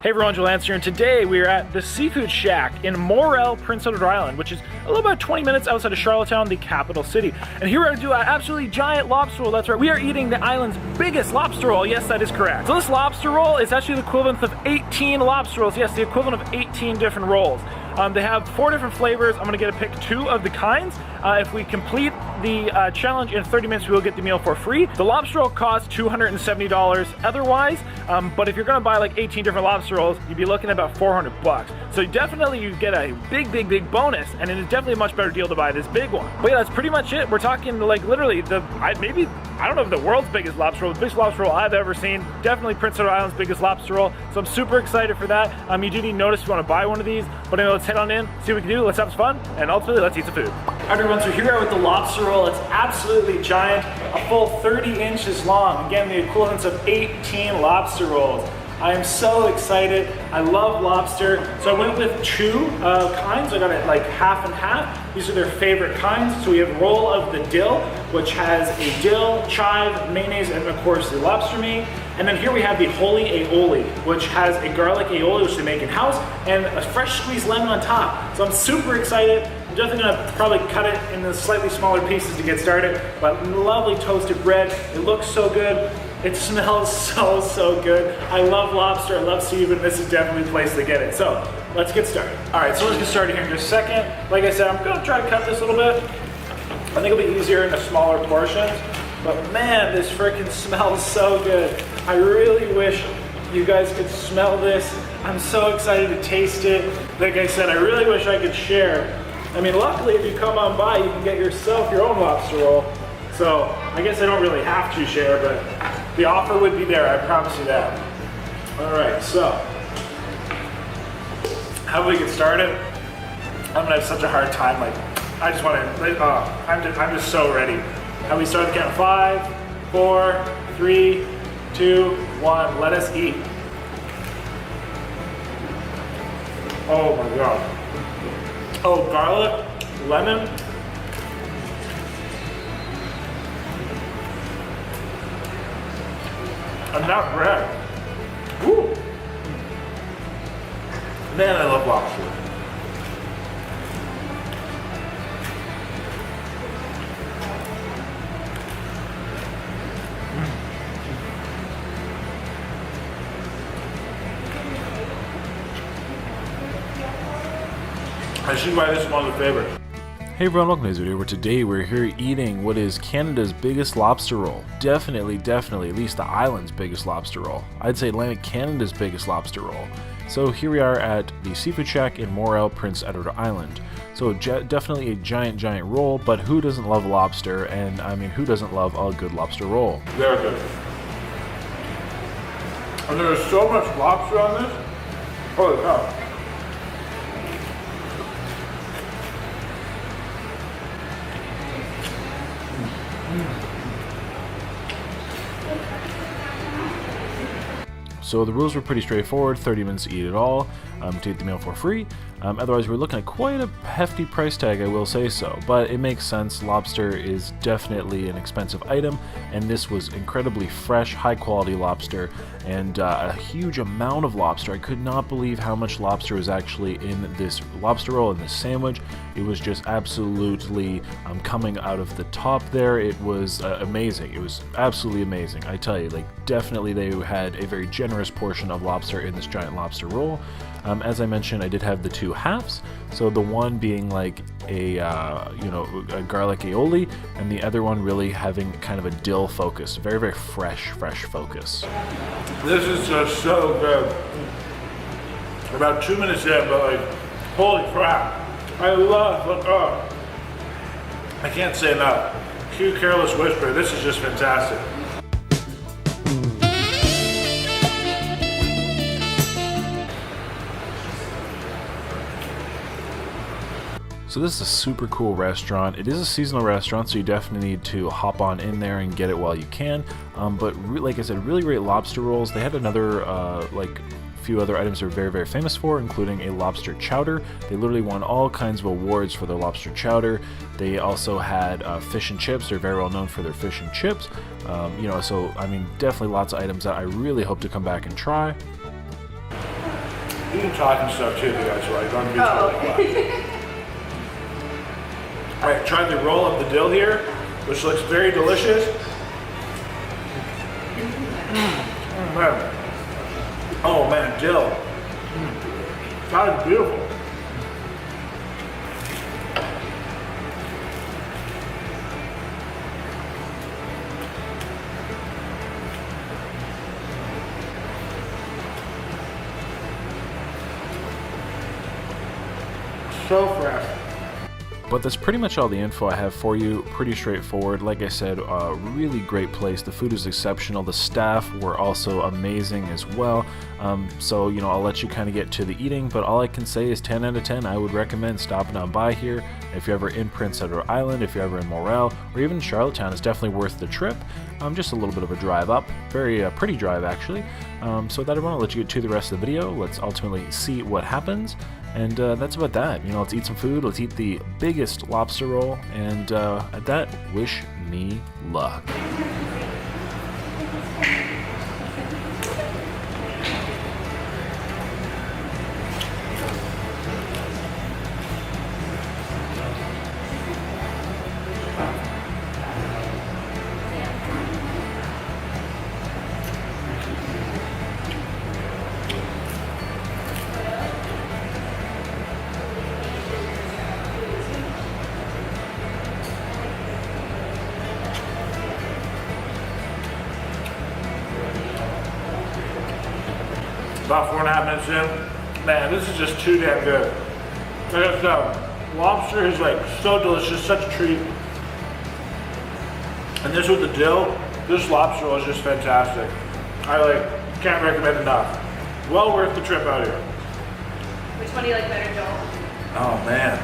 Hey everyone, Lance here, and today we are at the Seafood Shack in Morel, Prince Edward Island, which is a little about 20 minutes outside of Charlottetown, the capital city. And here we're going to do an absolutely giant lobster roll. That's right, we are eating the island's biggest lobster roll. Yes, that is correct. So this lobster roll is actually the equivalent of 18 lobster rolls. Yes, the equivalent of 18 different rolls. They have 4 different flavors. I'm gonna get to pick 2 of the kinds. If we complete the challenge in 30 minutes, we will get the meal for free. The lobster roll costs $270 otherwise, but if you're gonna buy like 18 different lobster rolls, you'd be looking at about 400 bucks. So definitely you get a big bonus, and it is definitely a much better deal to buy this big one. But yeah, that's pretty much it. We're talking like literally I don't know if the world's biggest lobster roll, the biggest lobster roll I've ever seen. Definitely Prince Edward Island's biggest lobster roll. So I'm super excited for that. You do need notice if you want to buy one of these, but anyway, let's head on in, see what we can do, let's have some fun, and ultimately let's eat some food. Alright everyone, so here we are with the lobster roll. It's absolutely giant, a full 30 inches long. Again, the equivalence of 18 lobster rolls. I am so excited. I love lobster. So I went with 2 kinds. I got it like half and half. These are their favorite kinds. So we have roll of the dill, which has a dill, chive, mayonnaise, and of course the lobster meat. And then here we have the holy aioli, which has a garlic aioli, which they make in-house, and a fresh squeezed lemon on top. So I'm super excited. I'm definitely gonna probably cut it into slightly smaller pieces to get started, but lovely toasted bread. It looks so good. It smells so good. I love lobster, I love seafood, and this is definitely a place to get it. So let's get started. All right, so let's get started here in just a second. Like I said, I'm gonna try to cut this a little bit. I think it'll be easier in the smaller portions, but man, this freaking smells so good. I really wish you guys could smell this. I'm so excited to taste it. Like I said, I really wish I could share. I mean, luckily if you come on by, you can get yourself your own lobster roll. So I guess I don't really have to share, but the offer would be there, I promise you that. All right, so how do we get started? I'm gonna have such a hard time. Like, I just want to. I'm just so ready. How we start the count? 5, 4, 3, 2, 1. Let us eat. Oh my god. Oh, garlic, lemon. And that bread. Woo! Man, I love lobster. I see why this is one of the favorites. Hey everyone, welcome to this video where today we're here eating what is Canada's biggest lobster roll. Definitely, at least the island's biggest lobster roll. I'd say Atlantic Canada's biggest lobster roll. So here we are at the Seafood Shack in Morel, Prince Edward Island. So definitely a giant roll, but who doesn't love lobster? And I mean, who doesn't love a good lobster roll? Very good. And there is so much lobster on this. Holy cow. So the rules were pretty straightforward, 30 minutes to eat it all, to eat the meal for free. Otherwise we're looking at quite a hefty price tag, I will say so, but it makes sense. Lobster is definitely an expensive item, and this was incredibly fresh, high quality lobster, and a huge amount of lobster. I could not believe how much lobster was actually in this lobster roll, in this sandwich. It was just absolutely coming out of the top there. It was amazing. It was absolutely amazing. I tell you, like, definitely they had a very generous portion of lobster in this giant lobster roll. As I mentioned, I did have the 2 halves, so the one being like a a garlic aioli, and the other one really having kind of a dill focus, very fresh focus. This is just so good. About 2 minutes in, but like, holy crap. I love, I can't say enough. Cue Careless Whisper, this is just fantastic. So this is a super cool restaurant. It is a seasonal restaurant, so you definitely need to hop on in there and get it while you can. But like I said, really great lobster rolls. They had another like few other items they're very famous for, including a lobster chowder. They literally won all kinds of awards for their lobster chowder. They also had fish and chips. They're very well known for their fish and chips. So I mean, definitely lots of items that I really hope to come back and try. You can talk and stuff too if you guys like. Don't be totally quiet. Alright, try the roll of the dill here, which looks very delicious. Man. Oh man, dill. That is beautiful. So fresh. But that's pretty much all the info I have for you. Pretty straightforward. Like I said, a really great place. The food is exceptional. The staff were also amazing as well. So, you know, I'll let you kind of get to the eating, but all I can say is 10 out of 10. I would recommend stopping on by here. If you're ever in Prince Edward Island, if you're ever in Morel, or even Charlottetown, it's definitely worth the trip. Just a little bit of a drive up. Very pretty drive, actually. So with that, I want to let you get to the rest of the video. Let's ultimately see what happens. And that's about that. You know, let's eat some food. Let's eat the biggest lobster roll. And at that, wish me luck. About 4.5 minutes in. Man, this is just too damn good. Like I said, lobster is like so delicious, such a treat. And this with the dill, this lobster roll is just fantastic. I like can't recommend enough. Well worth the trip out here. Which one do you like better, Joel? Oh man.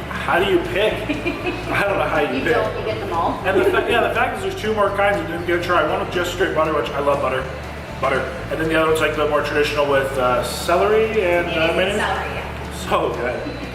How do you pick? I don't know how you pick. You get them all. And the fact is there's two more kinds I didn't get to try. One with just straight butter, which I love butter. And then the other one's like the more traditional with celery and mayonnaise. Celery, yeah. So good.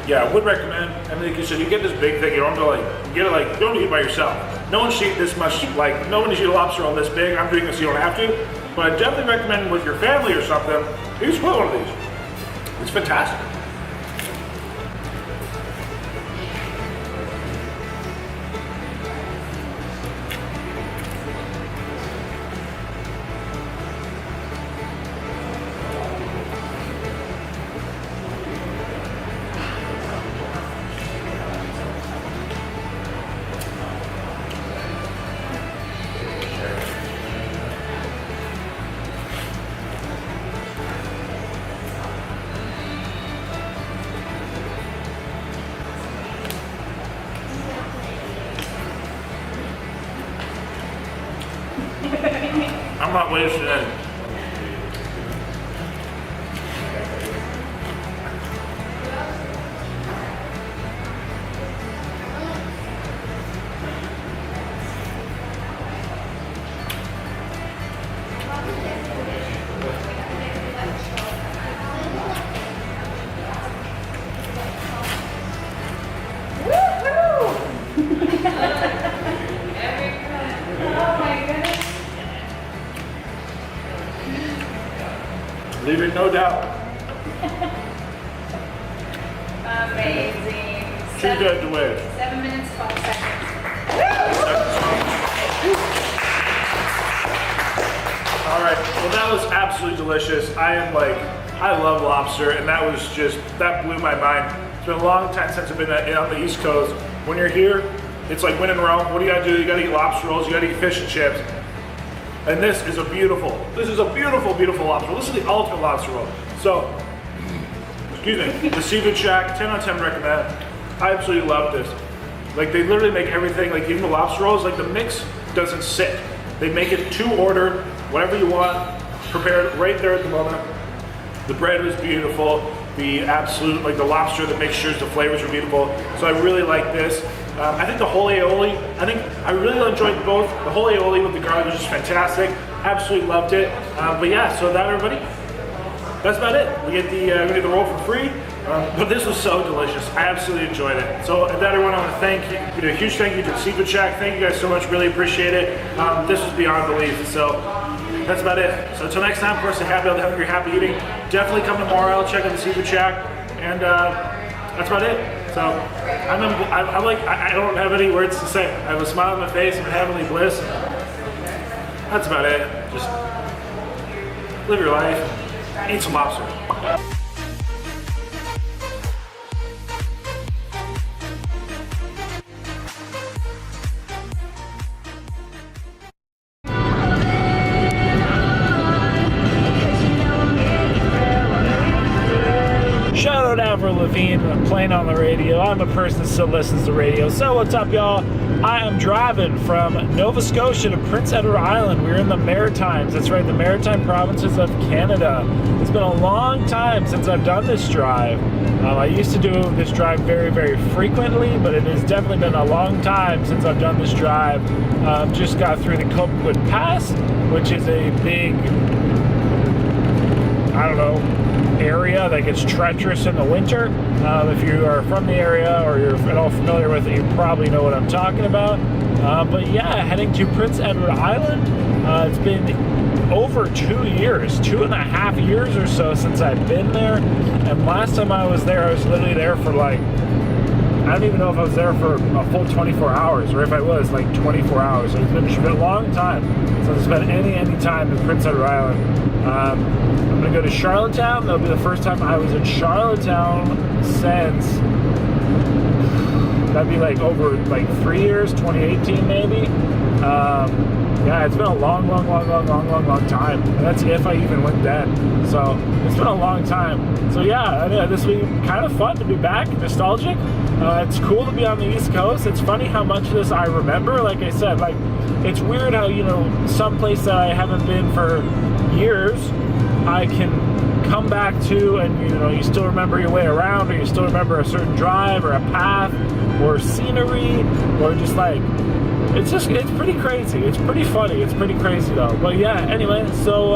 Yeah, I would recommend. And like you said, you get this big thing. You don't have to like get it like you don't eat by yourself. No one should eat this much. Like no one should eat a lobster roll this big. I'm doing this. You don't have to. But I definitely recommend with your family or something. You just put one of these. It's fantastic. I'm not wasting it. Leaving no doubt. Amazing. Too good to waste. 7 minutes, 12 seconds. All right, well that was absolutely delicious. I love lobster, and that blew my mind. It's been a long time since I've been on the East Coast. When you're here, it's like when in Rome. What do you gotta do? You gotta eat lobster rolls, you gotta eat fish and chips. And this is a beautiful, beautiful lobster roll. This is the ultimate lobster roll. So, excuse me, the Seafood Shack, 10 out of 10 recommend. I absolutely love this. Like they literally make everything, like even the lobster rolls, like the mix doesn't sit. They make it to order, whatever you want, prepared right there at the moment. The bread was beautiful. The absolute, like the lobster, the mixtures, the flavors were beautiful. So I really like this. I think the whole aioli, I really enjoyed both. The whole aioli with the garlic was just fantastic. Absolutely loved it. But yeah, so that everybody, that's about it. We get the roll for free. But this was so delicious. I absolutely enjoyed it. So at that, everyone, I want to thank you. A huge thank you to the Seafood Shack. Thank you guys so much. Really appreciate it. This was beyond belief. So that's about it. So until next time, of course, happy healthy, hungry, happy eating. Definitely come to Morel, check out the Seafood Shack, and that's about it. So I'm like, I don't have any words to say. I have a smile on my face. I'm in heavenly bliss. That's about it. Just live your life. Eat some lobster. Shout out Avril Lavigne playing on the radio. I'm a person that still listens to radio. So what's up, y'all? I am driving from Nova Scotia to Prince Edward Island. We're in the Maritimes. That's right, the Maritime provinces of Canada. It's been a long time since I've done this drive. I used to do this drive very, very frequently, but it has definitely been a long time since I've done this drive. Just got through the Copewood Pass, which is a big, I don't know, area that gets treacherous in the winter. If you are from the area or you're at all familiar with it, you probably know what I'm talking about. But yeah, heading to Prince Edward Island. It's been over 2 years, 2.5 years or so since I've been there. And last time I was there, I was literally there for like, I don't even know if I was there for a full 24 hours or if I was like 24 hours. So it's been a long time since I spent any time in Prince Edward Island. I'm gonna go to Charlottetown. That'll be the first time I was in Charlottetown since, that'd be like over like 3 years, 2018 maybe. Yeah, it's been a long time. And that's if I even went then. So it's been a long time. So yeah, this will be kind of fun to be back, nostalgic. It's cool to be on the East Coast. It's funny how much of this I remember. Like I said, like it's weird how, you know, some place that I haven't been for years, I can come back to, and you know, you still remember your way around, or you still remember a certain drive or a path or scenery, or just like, it's pretty crazy. It's pretty funny. It's pretty crazy though. But yeah, anyway, so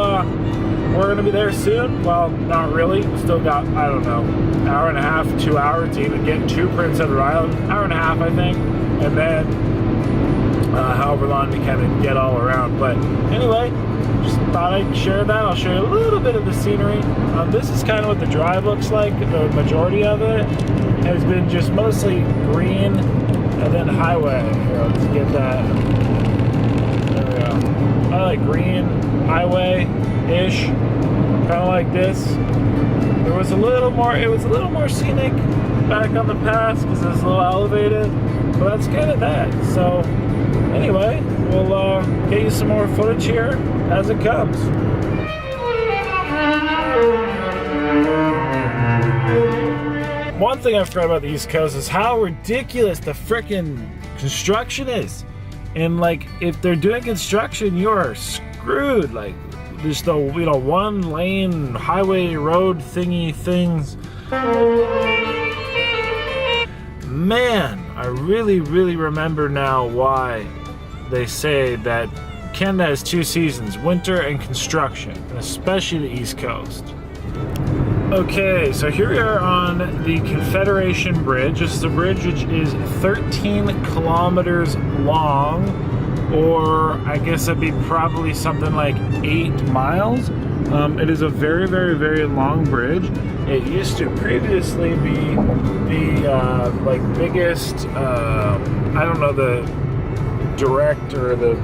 we're gonna be there soon. Well, not really. We still got, I don't know, an hour and a half, 2 hours to even get to Prince Edward Island. Hour and a half, I think, and then however long we can get all around. But anyway, just thought I'd share that. I'll show you a little bit of the scenery. This is kind of what the drive looks like. The majority of it has been just mostly green and then highway. Here, let's get that. There we go. I like green, highway-ish, kind of like this. It was a little more scenic back on the pass because it's a little elevated, but that's kind of that. So anyway, we'll get you some more footage here as it comes. One thing I forgot about the East Coast is how ridiculous the frickin' construction is. And like, if they're doing construction, you are screwed. Like, just the, you know, one lane highway road thingy things. Man, I really remember now why they say that Canada has 2 seasons, winter and construction, and especially the East Coast. Okay, so here we are on the Confederation Bridge. This is a bridge which is 13 kilometers long, or I guess that'd be probably something like 8 miles. It is a very long bridge. It used to previously be the like biggest, I don't know the direct or the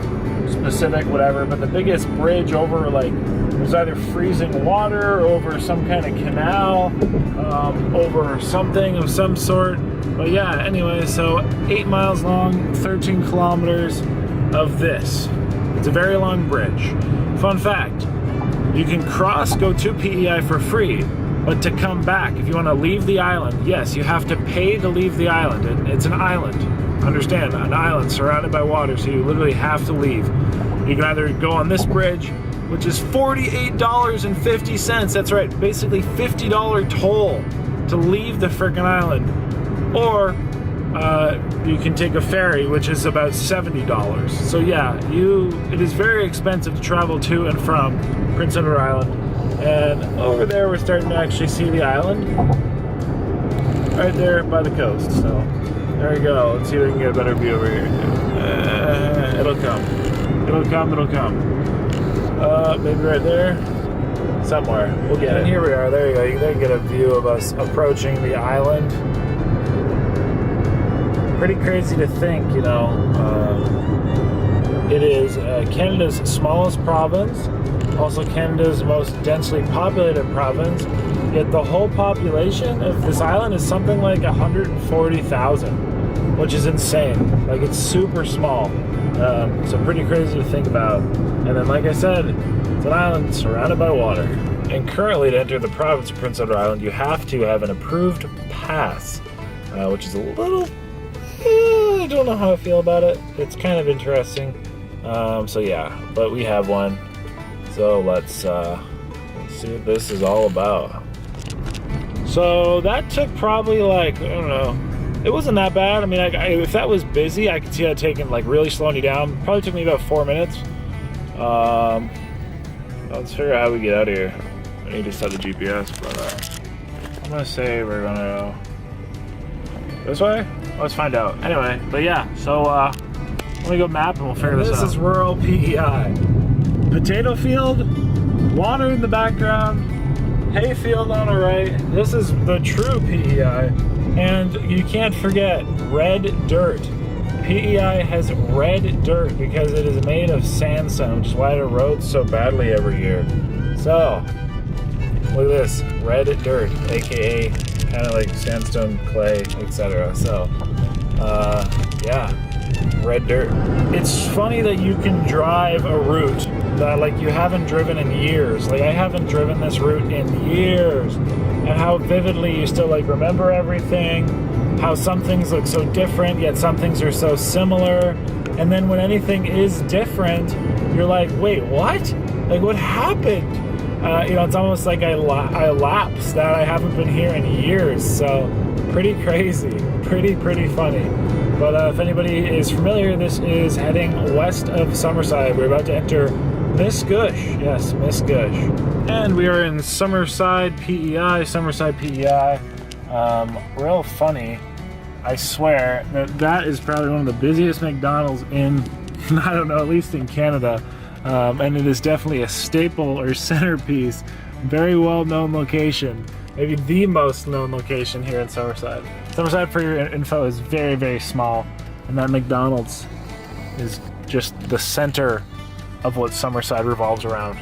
specific whatever, but the biggest bridge over, like, it was either freezing water over some kind of canal, over something of some sort. But yeah, anyway, so 8 miles long, 13 kilometers of this. It's a very long bridge. Fun fact, you can go to PEI for free, But to come back, if you want to leave the island, yes, you have to pay to leave the island. And it's an island. Understand, an island surrounded by water, so you literally have to leave. You can either go on this bridge, which is $48.50. That's right, basically $50 toll to leave the frickin' island. Or you can take a ferry, which is about $70. So yeah, it is very expensive to travel to and from Prince Edward Island. And over there, we're starting to actually see the island. Right there by the coast, so there we go. Let's see if we can get a better view over here. It'll come. It'll come, it'll come. Maybe right there. Somewhere. We'll get it. Here we are. There you go. You can get a view of us approaching the island. Pretty crazy to think, you know. It is Canada's smallest province. Also Canada's most densely populated province. Yet the whole population of this island is something like 140,000, which is insane. Like, it's super small. So pretty crazy to think about. And then, like I said, it's an island surrounded by water. And currently, to enter the province of Prince Edward Island, you have to have an approved pass, which is a little... I don't know how I feel about it. It's kind of interesting. So yeah, but we have one. So let's see what this is all about. So that took probably like, I don't know, it wasn't that bad. I mean, if that was busy, I could see that taking, like, really slowing you down. Probably took me about 4 minutes. Let's figure out how we get out of here. I need to set the GPS, but I'm gonna say we're gonna go this way. Let's find out. Anyway, but yeah, so let me go map and we'll figure this out. This is rural PEI. Potato field, water in the background, hay field on the right. This is the true PEI. And you can't forget red dirt. PEI has red dirt because it is made of sandstone, which is why it erodes so badly every year. So, look at this, red dirt, aka kind of like sandstone, clay, etc. So, yeah, red dirt. It's funny that you can drive a route that, like, you haven't driven in years. Like, I haven't driven this route in years. And how vividly you still, like, remember everything. How some things look so different, yet some things are so similar. And then when anything is different, you're like, wait, what? Like, what happened? You know, it's almost like I lapsed that I haven't been here in years. So, pretty crazy. Pretty funny. But if anybody is familiar, this is heading west of Summerside. We're about to enter Miss Gush. Yes, Miss Gush. And we are in Summerside, PEI. Real funny. I swear that is probably one of the busiest McDonald's in, I don't know, at least in Canada. And it is definitely a staple or centerpiece. Very well-known location. Maybe the most known location here in Summerside. Summerside, for your info, is very, very small. And that McDonald's is just the center of what Summerside revolves around.